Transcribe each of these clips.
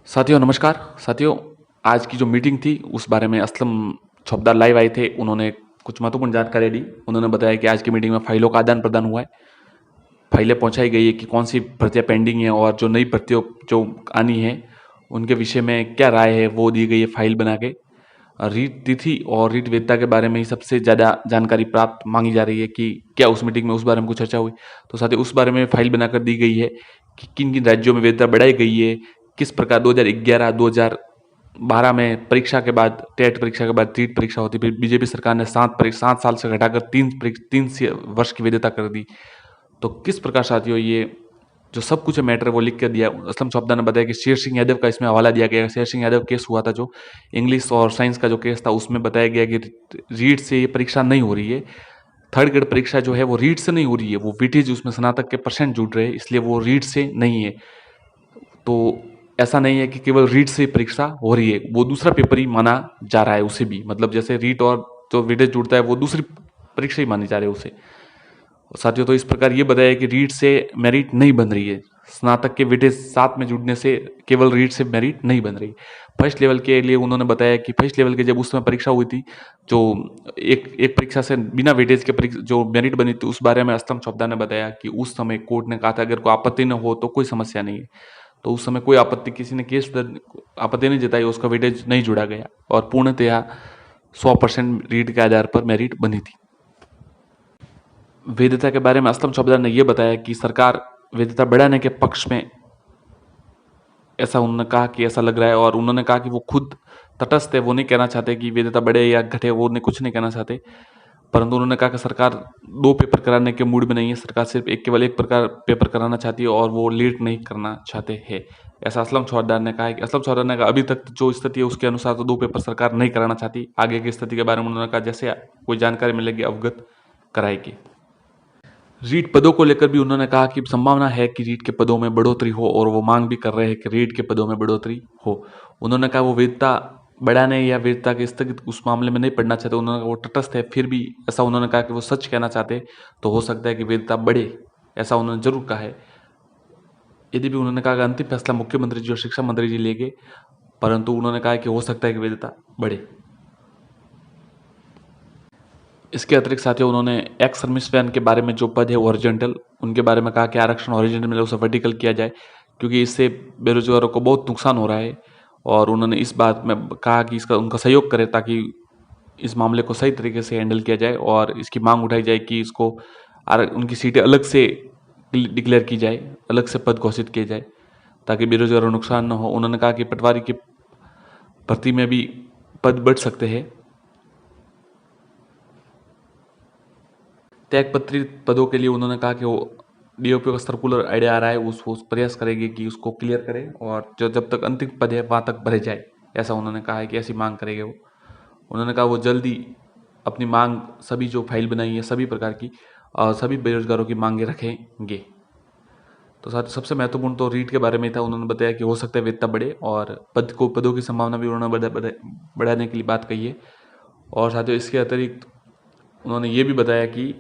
साथियों नमस्कार। साथियों, आज की जो मीटिंग थी उस बारे में असलम चौबदार लाइव आए थे। उन्होंने कुछ महत्वपूर्ण जानकारी दी। उन्होंने बताया कि आज की मीटिंग में फाइलों का आदान प्रदान हुआ है, फाइलें पहुंचाई गई है कि कौन सी भर्तियां पेंडिंग है और जो नई भर्तियों जो आनी है उनके विषय में क्या राय है वो दी गई है फाइल बना के। रीट तिथि और रीट वैधता के बारे में ही सबसे ज़्यादा जानकारी प्राप्त मांगी जा रही है कि क्या उस मीटिंग में उस बारे में कुछ चर्चा हुई। तो साथ ही उस बारे में फाइल बनाकर दी गई है कि किन किन राज्यों में वैधता बढ़ाई गई है, किस प्रकार 2011 2012 में परीक्षा के बाद टेट परीक्षा के बाद रीट परीक्षा होती, फिर बीजेपी सरकार ने 7 साल से घटाकर 3 वर्ष की वैधता कर दी। तो किस प्रकार साथियों ये जो सब कुछ है मैटर वो लिख कर दिया। असलम चौपदा ने बताया कि शेर सिंह यादव का इसमें हवाला दिया गया। शेर सिंह यादव केस हुआ था जो इंग्लिश और साइंस का जो केस था उसमें बताया गया कि रीट से ये परीक्षा नहीं हो रही है। थर्ड ग्रेड परीक्षा जो है वो रीट से नहीं हो रही है, वो वेटेज उसमें स्नातक के परसेंट जुड़ रहे हैं, इसलिए वो रीट से नहीं है। तो ऐसा नहीं है कि केवल रीट से परीक्षा हो रही है, वो दूसरा पेपर ही माना जा रहा है उसे भी। मतलब जैसे रीट और जो वेटेज जुड़ता है वो दूसरी परीक्षा ही मानी जा रही है उसे। साथियों, तो इस प्रकार ये बताया कि रीट से मेरिट नहीं बन रही है। स्नातक के वेटेज साथ में जुड़ने से केवल रीट से मेरिट नहीं बन रही। फर्स्ट लेवल के लिए उन्होंने बताया कि फर्स्ट लेवल के जब उस समय परीक्षा हुई थी, जो एक एक परीक्षा से बिना वेटेज के परीक्षा जो मेरिट बनी थी, उस बारे में असलम चौपदा ने बताया कि उस समय कोर्ट ने कहा था अगर कोई आपत्ति न हो तो कोई समस्या नहीं है। तो उस समय कोई आपत्ति, किसी ने केस आपत्ति नहीं जताई, उसका वेटेज नहीं जुड़ा गया और पूर्णतया 100% रीट के आधार पर मेरिट बनी थी। वैधता के बारे में असलम चौबदार ने यह बताया कि सरकार वैधता बढ़ाने के पक्ष में, ऐसा उन्होंने कहा कि ऐसा लग रहा है। और उन्होंने कहा कि वो खुद तटस्थ है, वो नहीं कहना चाहते कि वैधता बढ़े या घटे, वो ने कुछ नहीं कहना चाहते। परंतु उन्होंने कहा कि सरकार दो पेपर कराने के मूड में नहीं है, सरकार सिर्फ केवल एक प्रकार पेपर कराना चाहती है और वो लेट नहीं करना चाहते हैं। ऐसा असलम चौधरी ने कहा। कि असलम चौधरी ने कहा अभी तक जो स्थिति है उसके अनुसार तो दो पेपर सरकार नहीं कराना चाहती। आगे की स्थिति के बारे में उन्होंने कहा जैसे कोई जानकारी मिलेगी अवगत कराएगी। रीट पदों को लेकर भी उन्होंने कहा कि संभावना है कि रीट के पदों में बढ़ोतरी हो और वो मांग भी कर रहे हैं कि रीट के पदों में बढ़ोतरी हो। उन्होंने कहा वो वैधता बढ़ाने या वैधता के स्थगित उस मामले में नहीं पढ़ना चाहते। उन्होंने कहा वो तटस्थ है, फिर भी ऐसा उन्होंने कहा कि वो सच कहना चाहते तो हो सकता है कि वैधता बढ़े, ऐसा उन्होंने जरूर कहा है। यदि भी उन्होंने कहा कि अंतिम फैसला मुख्यमंत्री जी और शिक्षा मंत्री जी लेंगे, परंतु उन्होंने कहा कि हो सकता है कि वैधता बढ़े। इसके अतिरिक्त साथियों उन्होंने एक्स सर्विसमैन के बारे में जो पद है ओरिजेंटल, उनके बारे में कहा कि आरक्षण ओरिजेंटल में उसे वर्टिकल किया जाए, क्योंकि इससे बेरोजगारों को बहुत नुकसान हो रहा है। और उन्होंने इस बात में कहा कि इसका उनका सहयोग करें ताकि इस मामले को सही तरीके से हैंडल किया जाए और इसकी मांग उठाई जाए कि इसको उनकी सीटें अलग से डिक्लेयर की जाए, अलग से पद घोषित किए जाए ताकि बेरोजगारों को नुकसान न हो। उन्होंने कहा कि पटवारी की भर्ती में भी पद बढ़ सकते हैं। त्यागपत्रित पदों के लिए उन्होंने कहा कि वो डीओपी का सर्कुलर आइडिया आ रहा है, उस प्रयास करेंगे कि उसको क्लियर करें और जो जब तक अंतिम पद है वहाँ तक भरे जाए, ऐसा उन्होंने कहा है कि ऐसी मांग करेंगे वो। उन्होंने कहा वो जल्दी अपनी मांग सभी जो फाइल बनाई है सभी प्रकार की सभी बेरोजगारों की मांगे रखेंगे। तो साथ सबसे महत्वपूर्ण तो रीट के बारे में था। उन्होंने बताया कि हो सकता है वेतन बढ़े और पदों की संभावना भी उन्होंने बढ़ाने के लिए बात कही है। और साथियों इसके अतिरिक्त उन्होंने ये भी बताया कि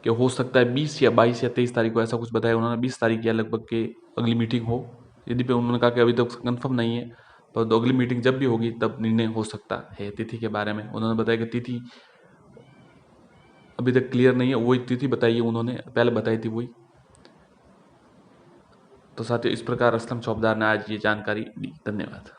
हो सकता है 20 या 22 या 23 तारीख को, ऐसा कुछ बताया उन्होंने, 20 तारीख या लगभग के अगली मीटिंग हो। यदि पे उन्होंने कहा कि अभी तक कंफर्म नहीं है, पर तो अगली मीटिंग जब भी होगी तब निर्णय हो सकता है। तिथि के बारे में उन्होंने बताया कि तिथि अभी तक क्लियर नहीं है, वही तिथि बताई है उन्होंने, पहले बताई थी वही। तो साथियों इस प्रकार असलम चौबदार ने आज ये जानकारी दी। धन्यवाद।